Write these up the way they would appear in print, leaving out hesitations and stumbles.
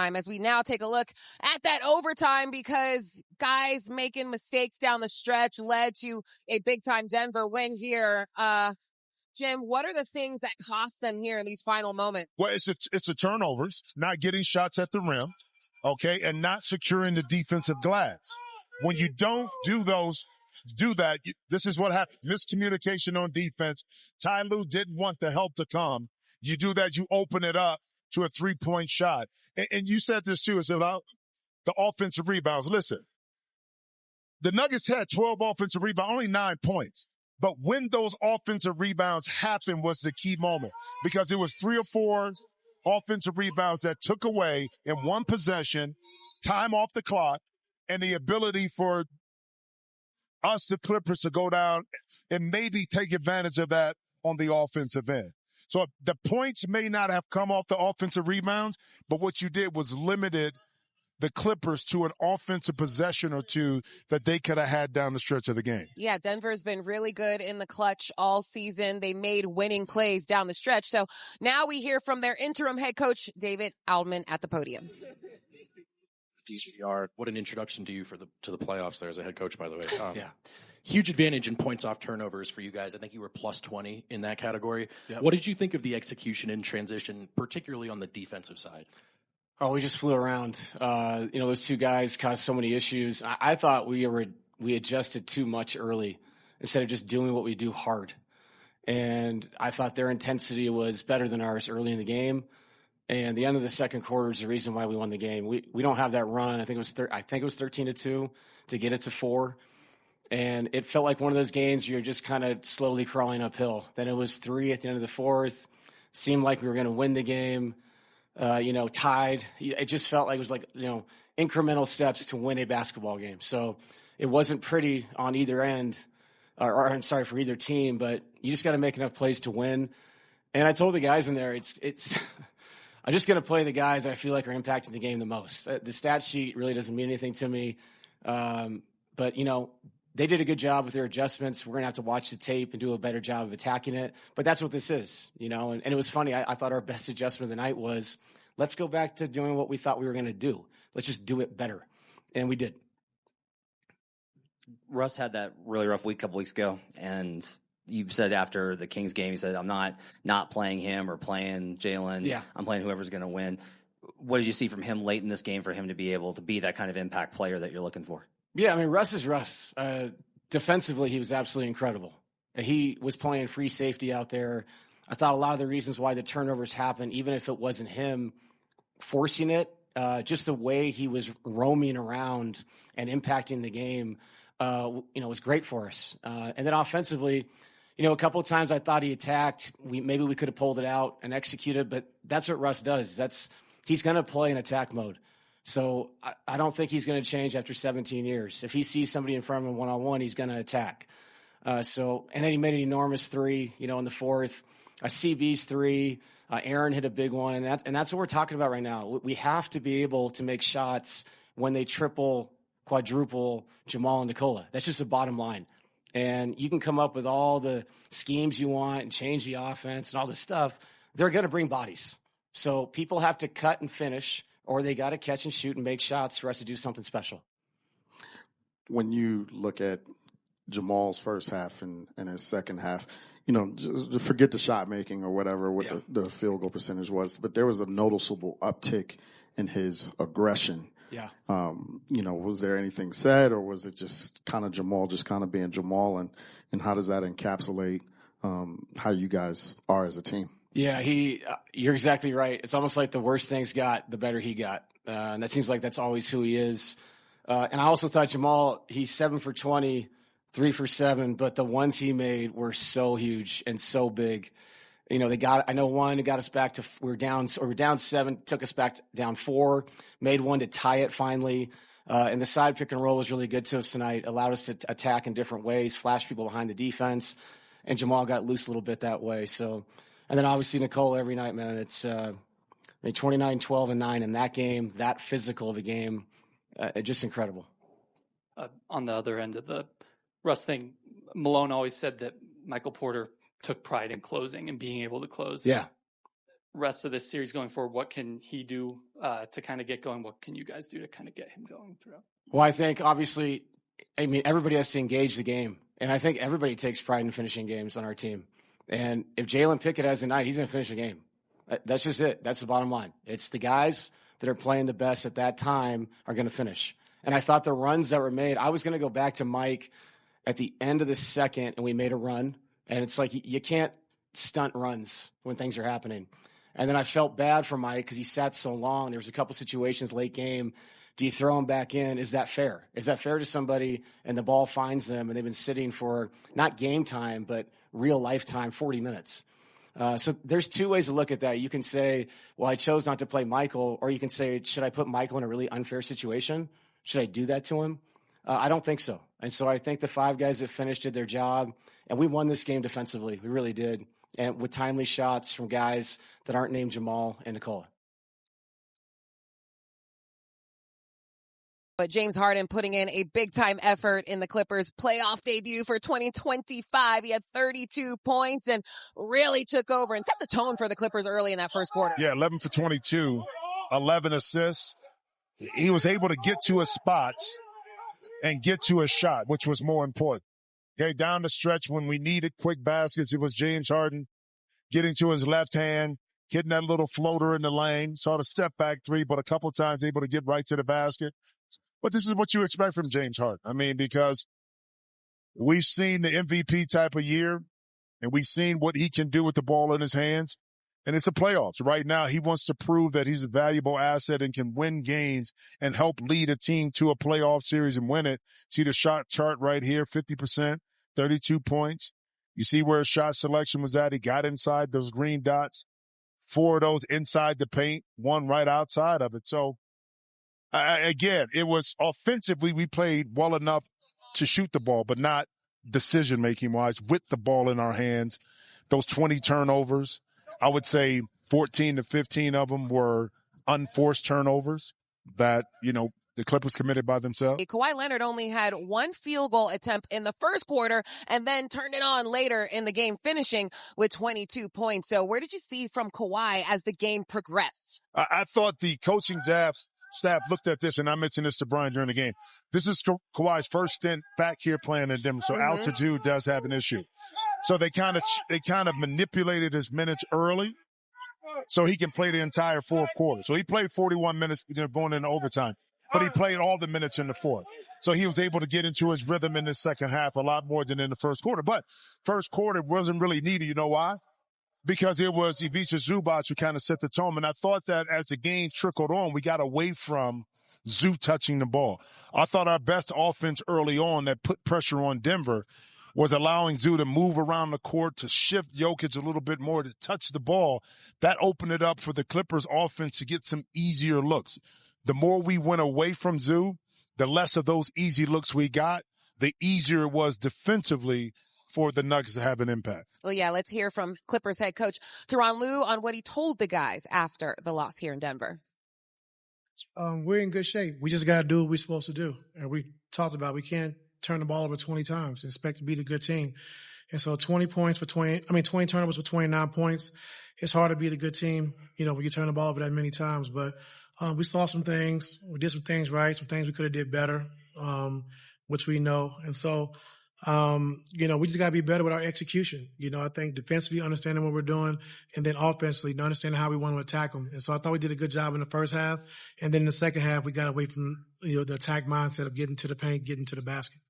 As we now take a look at that overtime, because guys making mistakes down the stretch led to a big-time Denver win here. Jim, what are the things that cost them here in these final moments? Well, it's the turnovers, not getting shots at the rim, okay, and not securing the defensive glass. When you don't do that, this is what happens. Miscommunication on defense. Ty Lue didn't want the help to come. You do that, you open it up to a three-point shot. And you said this too, it's about the offensive rebounds. Listen, the Nuggets had 12 offensive rebounds, only 9 points. But when those offensive rebounds happened was the key moment, because it was 3 or 4 offensive rebounds that took away in one possession, time off the clock, and the ability for us, the Clippers, to go down and maybe take advantage of that on the offensive end. So the points may not have come off the offensive rebounds, but what you did was limited the Clippers to an offensive possession or two that they could have had down the stretch of the game. Yeah, Denver's been really good in the clutch all season. They made winning plays down the stretch. So now we hear from their interim head coach, David Adelman, at the podium. DGR, what an introduction to you to the playoffs there as a head coach, by the way. Yeah. Huge advantage in points off turnovers for you guys. I think you were plus 20 in that category. Yep. What did you think of the execution in transition, particularly on the defensive side? Oh, we just flew around. Those two guys caused so many issues. I thought we adjusted too much early instead of just doing what we do hard. And I thought their intensity was better than ours early in the game. And the end of the second quarter is the reason why we won the game. We don't have that run. I think it was 13-2 to get it to 4. And it felt like one of those games where you're just kind of slowly crawling uphill. Then it was 3 at the end of the fourth. Seemed like we were going to win the game. Tied. It just felt like it was incremental steps to win a basketball game. So it wasn't pretty on either end, or I'm sorry, for either team, but you just got to make enough plays to win. And I told the guys in there, it's I'm just going to play the guys I feel like are impacting the game the most. The stat sheet really doesn't mean anything to me. But they did a good job with their adjustments. We're going to have to watch the tape and do a better job of attacking it. But that's what this is, and it was funny. I thought our best adjustment of the night was, let's go back to doing what we thought we were going to do. Let's just do it better. And we did. Russ had that really rough week a couple weeks ago. And you said after the Kings game, you said, I'm not playing him or playing Jalen. Yeah. I'm playing whoever's going to win. What did you see from him late in this game for him to be able to be that kind of impact player that you're looking for? Yeah, I mean, Russ is Russ. Defensively, he was absolutely incredible. He was playing free safety out there. I thought a lot of the reasons why the turnovers happened, even if it wasn't him forcing it, just the way he was roaming around and impacting the game, was great for us. And then offensively, a couple of times I thought he attacked. Maybe we could have pulled it out and executed, but that's what Russ does. He's going to play in attack mode. So I don't think he's going to change after 17 years. If he sees somebody in front of him one-on-one, he's going to attack. And then he made an enormous 3, in the fourth. CB's 3. Aaron hit a big one, and that's what we're talking about right now. We have to be able to make shots when they triple, quadruple Jamal and Nikola. That's just the bottom line. And you can come up with all the schemes you want and change the offense and all this stuff. They're going to bring bodies. So people have to cut and finish, or they got to catch and shoot and make shots for us to do something special. When you look at Jamal's first half and his second half, just forget the shot making or whatever, the field goal percentage was, but there was a noticeable uptick in his aggression. Yeah. Was there anything said, or was it just kind of Jamal just kind of being Jamal, and how does that encapsulate how you guys are as a team? Yeah, you're exactly right. It's almost like the worse things got, the better he got. And that seems like that's always who he is. And I also thought Jamal, he's 7 for 20, 3 for 7, but the ones he made were so huge and so big. I know one, it got us back to, we were down 7, took us back down 4, made one to tie it finally. And the side pick and roll was really good to us tonight, allowed us to attack in different ways, flash people behind the defense. And Jamal got loose a little bit that way. So, and then obviously Nicole every night, man, it's 29, 12, and 9 in that game, that physical of a game, just incredible. On the other end of the Russ thing, Malone always said that Michael Porter took pride in closing and being able to close. Yeah. rest of this series going forward? What can he do to kind of get going? What can you guys do to kind of get him going throughout? Well, I think obviously, everybody has to engage the game. And I think everybody takes pride in finishing games on our team. And if Jalen Pickett has a night, he's going to finish the game. That's just it. That's the bottom line. It's the guys that are playing the best at that time are going to finish. And I thought the runs that were made, I was going to go back to Mike at the end of the second, and we made a run. And it's like you can't stunt runs when things are happening. And then I felt bad for Mike because he sat so long. There was a couple situations late game. Do you throw him back in? Is that fair? Is that fair to somebody and the ball finds them and they've been sitting for not game time, but real lifetime, 40 minutes? So there's two ways to look at that. You can say, well, I chose not to play Michael, or you can say, should I put Michael in a really unfair situation? Should I do that to him? I don't think so. And so I think the five guys that finished did their job, and we won this game defensively. We really did. And with timely shots from guys that aren't named Jamal and Nikola. But James Harden putting in a big-time effort in the Clippers' playoff debut for 2025. He had 32 points and really took over and set the tone for the Clippers early in that first quarter. Yeah, 11 for 22, 11 assists. He was able to get to his spots and get to a shot, which was more important. Okay, down the stretch when we needed quick baskets, it was James Harden getting to his left hand, hitting that little floater in the lane, saw the step back three, but a couple of times able to get right to the basket. But this is what you expect from James Harden. Because we've seen the MVP type of year, and we've seen what he can do with the ball in his hands. And it's the playoffs. Right now, he wants to prove that he's a valuable asset and can win games and help lead a team to a playoff series and win it. See the shot chart right here, 50%, 32 points. You see where his shot selection was at. He got inside those green dots, 4 of those inside the paint, 1 right outside of it. So, again, it was offensively, we played well enough to shoot the ball, but not decision-making wise with the ball in our hands. Those 20 turnovers, I would say 14 to 15 of them were unforced turnovers that, the Clippers committed by themselves. Kawhi Leonard only had 1 field goal attempt in the first quarter and then turned it on later in the game, finishing with 22 points. So where did you see from Kawhi as the game progressed? I thought the coaching staff looked at this, and I mentioned this to Brian during the game. This is Kawhi's first stint back here playing in Denver, so altitude does have an issue. So they kind of manipulated his minutes early so he can play the entire fourth quarter. So he played 41 minutes going into overtime, but he played all the minutes in the fourth. So he was able to get into his rhythm in the second half a lot more than in the first quarter. But first quarter wasn't really needed. You know why? Because it was Ivica Zubac who kind of set the tone. And I thought that as the game trickled on, we got away from Zoo touching the ball. I thought our best offense early on that put pressure on Denver was allowing Zoo to move around the court, to shift Jokic a little bit more, to touch the ball. That opened it up for the Clippers offense to get some easier looks. The more we went away from Zoo, the less of those easy looks we got, the easier it was defensively for the Nuggets to have an impact. Well, yeah, let's hear from Clippers head coach Tyrone Lue on what he told the guys after the loss here in Denver. We're in good shape. We just got to do what we're supposed to do. And we talked about we can't turn the ball over 20 times and expect to beat a good team. And so 20 turnovers for 29 points. It's hard to beat a good team, when you turn the ball over that many times. But we saw some things. We did some things right, some things we could have did better, which we know. And so, we just got to be better with our execution. I think defensively understanding what we're doing, and then offensively understanding how we want to attack them. And so I thought we did a good job in the first half. And then in the second half, we got away from, the attack mindset of getting to the paint, getting to the basket.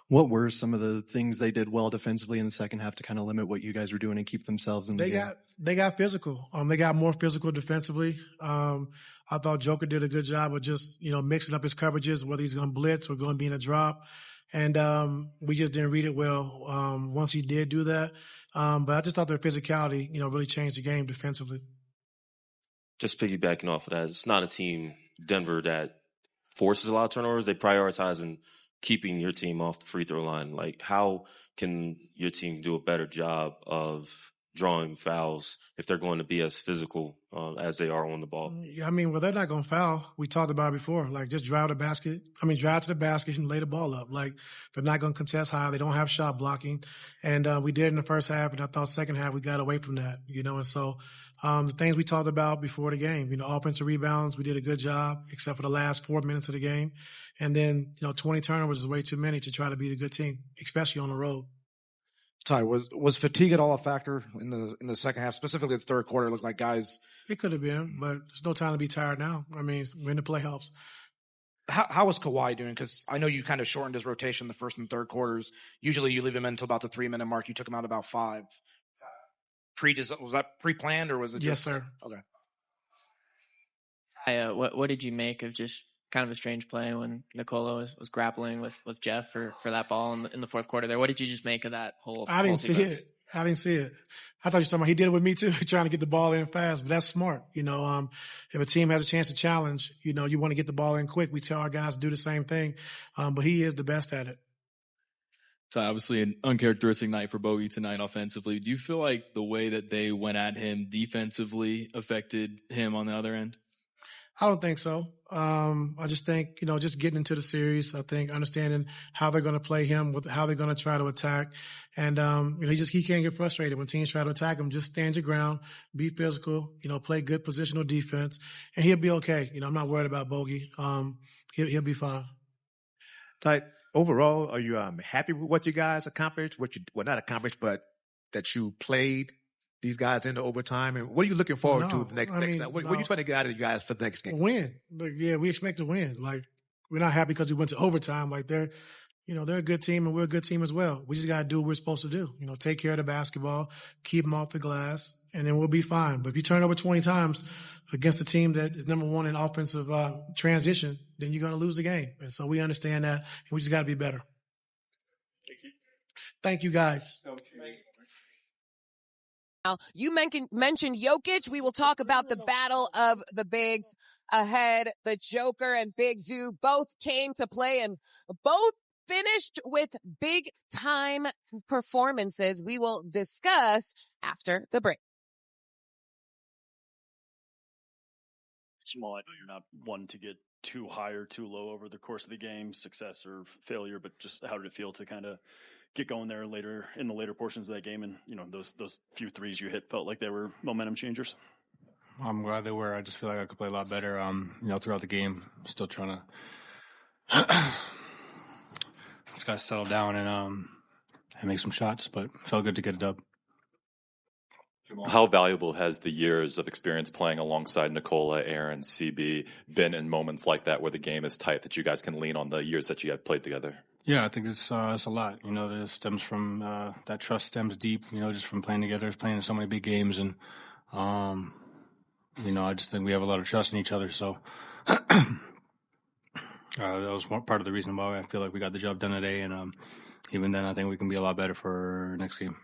What were some of the things they did well defensively in the second half to kind of limit what you guys were doing and keep themselves in the game? They got physical. They got more physical defensively. I thought Joker did a good job of just, mixing up his coverages, whether he's going to blitz or going to be in a drop. And we just didn't read it well once he did do that. But I just thought their physicality, really changed the game defensively. Just piggybacking off of that, it's not a team, Denver, that forces a lot of turnovers. They prioritize and keeping your team off the free throw line. Like, how can your team do a better job of drawing fouls if they're going to be as physical as they are on the ball? Yeah, I mean, well, they're not going to foul. We talked about it before. Like, just drive to the basket and lay the ball up. Like, they're not going to contest high. They don't have shot blocking. And we did in the first half, and I thought second half we got away from that, and so the things we talked about before the game, offensive rebounds, we did a good job, except for the last 4 minutes of the game. And then, 20 turnovers is way too many to try to beat a good team, especially on the road. Ty, was fatigue at all a factor in the second half, specifically the third quarter? It looked like guys. It could have been, but there's no time to be tired now. I mean, we're in the playoffs. How was Kawhi doing? Because I know you kind of shortened his rotation the first and third quarters. Usually you leave him in until about the 3-minute mark. You took him out about 5. Was that pre-planned or was it? Yes, sir. Okay. What did you make of just kind of a strange play when Nikola was grappling with Jeff for that ball in the fourth quarter there? What did you just make of that whole I didn't see it. I thought you were talking about he did it with me too, trying to get the ball in fast, but that's smart. If a team has a chance to challenge, you want to get the ball in quick. We tell our guys to do the same thing, but he is the best at it. So obviously an uncharacteristic night for Bogey tonight offensively. Do you feel like the way that they went at him defensively affected him on the other end? I don't think so. I just think, just getting into the series, I think understanding how they're going to play him, how they're going to try to attack. And, he can't get frustrated when teams try to attack him. Just stand your ground, be physical, play good positional defense, and he'll be okay. I'm not worried about Bogey. He'll be fine. Overall, are you happy with what you guys accomplished? Not accomplished, but that you played these guys into overtime? And what are you looking forward to the next time? What are you trying to get out of you guys for the next game? Win. We expect to win. We're not happy because we went to overtime. They're a good team and we're a good team as well. We just got to do what we're supposed to do. Take care of the basketball, keep them off the glass, and then we'll be fine. But if you turn over 20 times against a team that is number one in offensive transition, then you're going to lose the game. And so we understand that, and we just got to be better. Thank you, guys. Now, you mentioned Jokic. We will talk about the battle of the bigs ahead. The Joker and Big Zoo both came to play and both finished with big-time performances. We will discuss after the break. Jamal, I know you're not one to get too high or too low over the course of the game, success or failure, but just how did it feel to kind of get going there later in the later portions of that game? And, those few threes you hit felt like they were momentum changers. I'm glad they were. I just feel like I could play a lot better, throughout the game. Still trying to just got to settle down and make some shots, but felt good to get it up. How valuable has the years of experience playing alongside Nikola, Aaron, CB been in moments like that where the game is tight that you guys can lean on the years that you have played together? Yeah, I think it's a lot. It stems from that trust stems deep. Just from playing together, playing in so many big games, and I just think we have a lot of trust in each other. So that was part of the reason why I feel like we got the job done today. And even then, I think we can be a lot better for next game.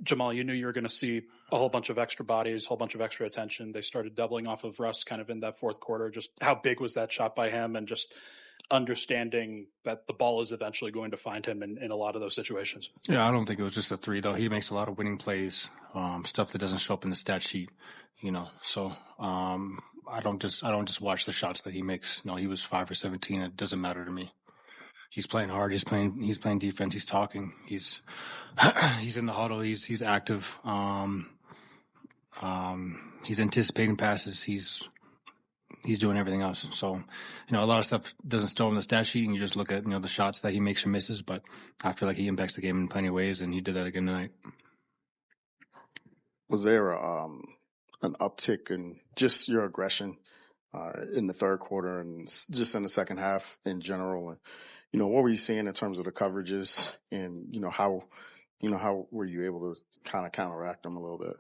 Jamal, you knew you were going to see a whole bunch of extra bodies, a whole bunch of extra attention. They started doubling off of Russ kind of in that fourth quarter. Just how big was that shot by him, and just understanding that the ball is eventually going to find him in a lot of those situations. Yeah, I don't think it was just a three, though. He makes a lot of winning plays, stuff that doesn't show up in the stat sheet, So I don't just watch the shots that he makes. No, he was 5 for 17. It doesn't matter to me. He's playing hard. He's playing defense. He's talking. He's in the huddle. He's active. He's anticipating passes. He's doing everything else. So, a lot of stuff doesn't show in the stat sheet, and you just look at, the shots that he makes or misses, but I feel like he impacts the game in plenty of ways, and he did that again tonight. Was there an uptick in just your aggression in the third quarter and just in the second half in general? And, what were you seeing in terms of the coverages, and, how were you able to kind of counteract them a little bit?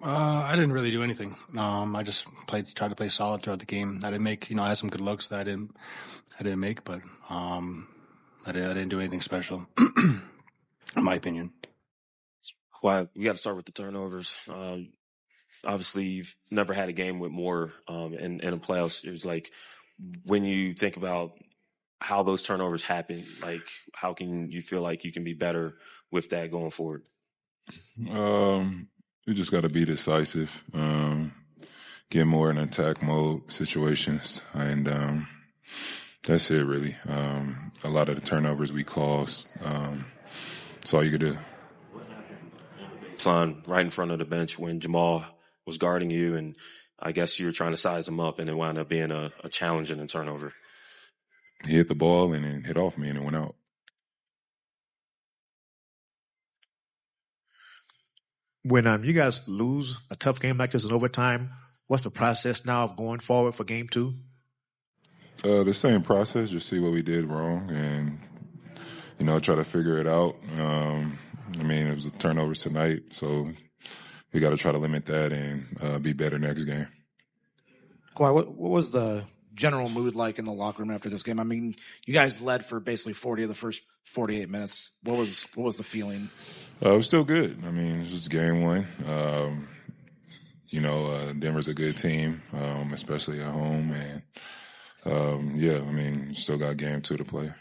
I didn't really do anything. I just tried to play solid throughout the game. I didn't make, I had some good looks that I didn't make, but I didn't do anything special, in my opinion. Well, you got to start with the turnovers. Obviously, you've never had a game with more in the playoffs. It was like, when you think about how those turnovers happen, like, how can you feel like you can be better with that going forward? We just got to be decisive, get more in attack mode situations, and that's it really. A lot of the turnovers we caused, that's all you could do. Son, right in front of the bench when Jamal was guarding you, and I guess you were trying to size him up, and it wound up being a challenge and a turnover. He hit the ball and it hit off me and it went out. When you guys lose a tough game like this in overtime, what's the process now of going forward for game 2? The same process, just see what we did wrong and, try to figure it out. It was a turnover tonight, so we got to try to limit that and be better next game. Kawhi, what was the general mood like in the locker room after this game? I mean, you guys led for basically 40 of the first 48 minutes. What was the feeling? It was still good. It was just game 1. Denver's a good team, especially at home. And, still got game 2 to play.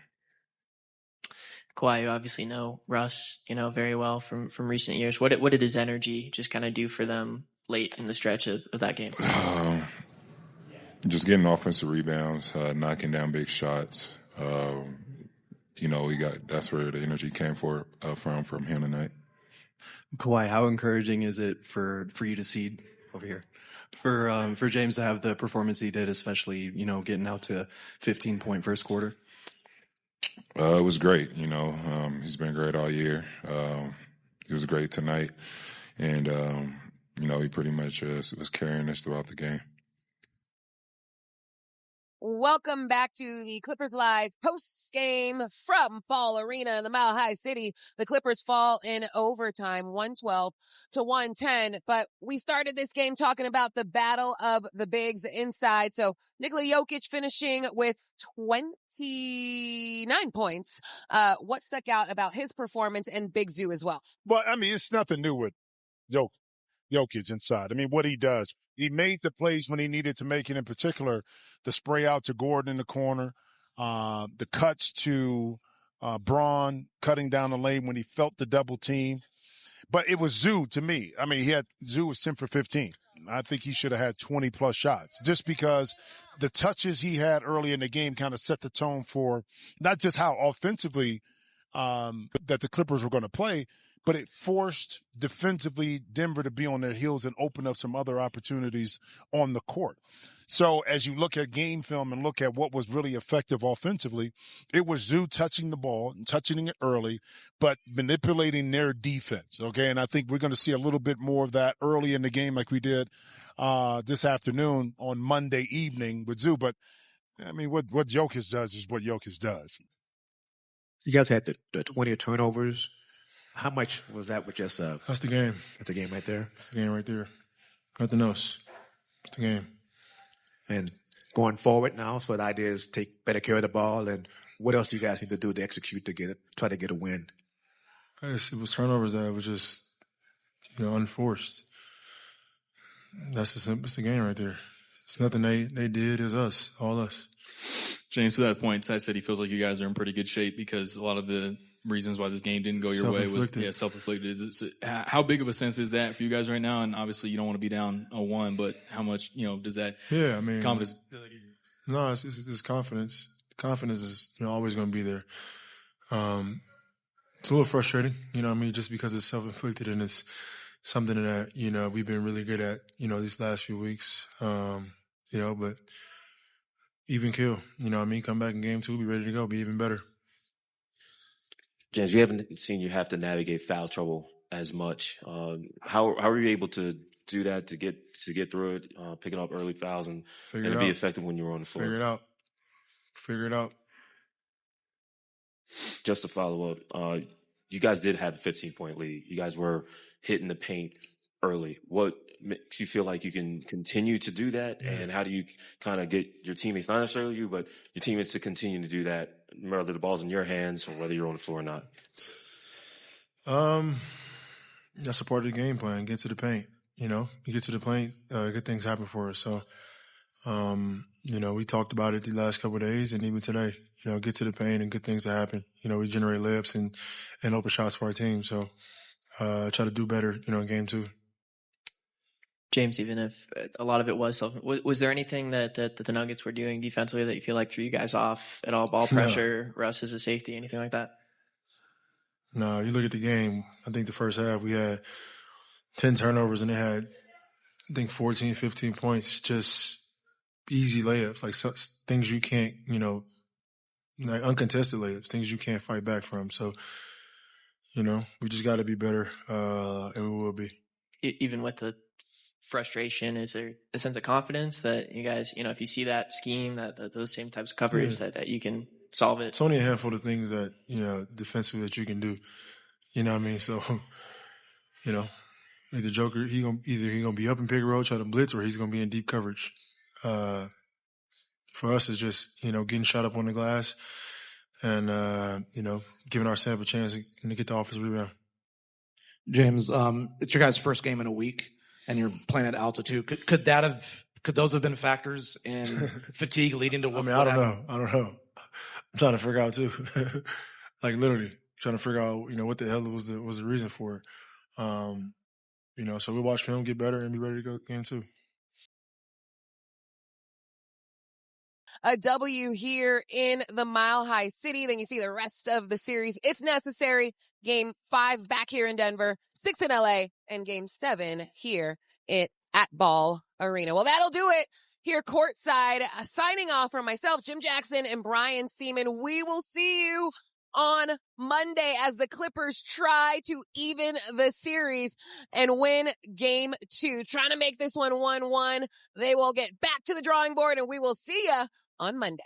Kawhi, you obviously know Russ, very well from recent years. What did his energy just kind of do for them late in the stretch of that game? Just getting offensive rebounds, knocking down big shots. That's where the energy came from him tonight. Kawhi, how encouraging is it for you to see over here? For James to have the performance he did, especially, getting out to 15-point first quarter? It was great. He's been great all year. He was great tonight. And, he pretty much was carrying us throughout the game. Welcome back to the Clippers Live post-game from Ball Arena in the Mile High City. The Clippers fall in overtime, 112-110. But we started this game talking about the battle of the bigs inside. So Nikola Jokic finishing with 29 points. What stuck out about his performance and Big Zoo as well? Well, it's nothing new with Jokic inside. What he does. He made the plays when he needed to make it, in particular, the spray out to Gordon in the corner, the cuts to Braun cutting down the lane when he felt the double team. But it was Zoo to me. Zoo was 10 for 15. I think he should have had 20-plus shots just because the touches he had early in the game kind of set the tone for not just how offensively that the Clippers were going to play, but it forced defensively Denver to be on their heels and open up some other opportunities on the court. So as you look at game film and look at what was really effective offensively, it was Zoo touching the ball and touching it early, but manipulating their defense. Okay. And I think we're going to see a little bit more of that early in the game like we did this afternoon on Monday evening with Zoo. But what Jokic does is what Jokic does. You guys had the 20 turnovers. How much was that with just That's the game. That's the game right there? That's the game right there. Nothing else. It's the game. And going forward now, so the idea is take better care of the ball. And what else do you guys need to do to execute to try to get a win? It was turnovers that was just, unforced. It's the game right there. It's nothing they did. It was us, all us. James, to that point, Ty said he feels like you guys are in pretty good shape because a lot of the reasons why this game didn't go your way was self-inflicted. How big of a sense is that for you guys right now? And obviously you don't want to be down 0-1, but how much, does that confidence? No, it's confidence. Confidence is, always going to be there. It's a little frustrating, just because it's self-inflicted and it's something that, we've been really good at, these last few weeks. But even kill, come back in game 2, be ready to go, be even better. James, we haven't seen you have to navigate foul trouble as much. How are you able to do that to get through it, picking up early fouls and to be effective when you're on the floor? Figure it out. Just to follow up, you guys did have a 15-point lead. You guys were hitting the paint early. What makes you feel like you can continue to do that? Yeah. And how do you kind of get your teammates, not necessarily you, but your teammates to continue to do that, whether the ball's in your hands or whether you're on the floor or not? That's a part of the game plan. Get to the paint. You get to the paint, good things happen for us. So, we talked about it the last couple of days and even today. Get to the paint and good things happen. We generate layups and open shots for our team. So try to do better, in game 2. James, even if a lot of it was was there anything that the Nuggets were doing defensively that you feel like threw you guys off at all? Ball pressure, Russ as a safety, anything like that? No, you look at the game, I think the first half we had 10 turnovers and they had, I think, 14, 15 points, just easy layups, like things you can't, like uncontested layups, things you can't fight back from. So, we just got to be better, and we will be. Even with the frustration, is there a sense of confidence that you guys, if you see that scheme, that those same types of coverage, that you can solve it? It's only a handful of things that, defensively that you can do. You know what I mean? So, either Joker, he gonna be up in pick and roll, try to blitz, or he's gonna be in deep coverage. For us, it's just, getting shot up on the glass and, giving our sample a chance to get the offensive rebound. James, it's your guys' first game in a week, and you're playing at altitude. Could those have been factors in fatigue leading to what? I don't know. I'm trying to figure out too. Like literally trying to figure out, what the hell was the reason for it. So we watch film, get better, and be ready to go game 2. A W here in the Mile High City. Then you see the rest of the series, if necessary. Game 5 back here in Denver, 6 in LA, and game 7 here at Ball Arena. Well, that'll do it here courtside. Signing off from myself, Jim Jackson, and Brian Seaman. We will see you on Monday as the Clippers try to even the series and win game 2. Trying to make this one 1-1. They will get back to the drawing board, and we will see ya on Monday.